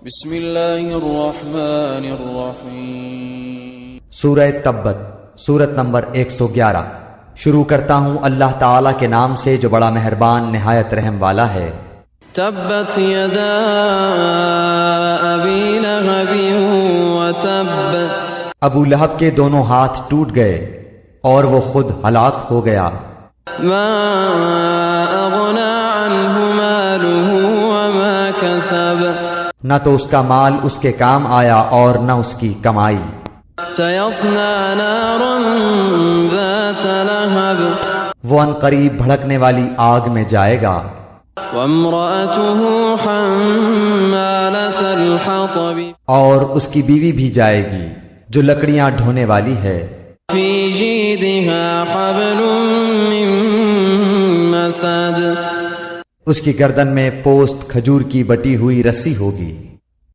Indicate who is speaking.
Speaker 1: بسم اللہ الرحمن الرحیم۔
Speaker 2: سورہ تبت، سورت نمبر 111۔ شروع کرتا ہوں اللہ تعالیٰ کے نام سے جو بڑا مہربان نہایت رحم والا ہے۔
Speaker 1: تبت یدا ابی لہب وتب۔
Speaker 2: ابو لہب کے دونوں ہاتھ ٹوٹ گئے اور وہ خود ہلاک ہو گیا۔
Speaker 1: ما اغنی عنہ مالہ وما کسب۔
Speaker 2: نہ تو اس کا مال اس کے کام آیا اور نہ اس کی کمائی۔
Speaker 1: سیصلی نارا ذات لہب۔
Speaker 2: وہ ان قریب بھڑکنے والی آگ میں جائے گا۔
Speaker 1: وامرأته حمالة الحطب۔
Speaker 2: اور اس کی بیوی بھی جائے گی جو لکڑیاں ڈھونے والی ہے۔
Speaker 1: فی جیدها حبل من مسد۔
Speaker 2: اس کی گردن میں پوست کھجور کی بٹی ہوئی رسی ہوگی۔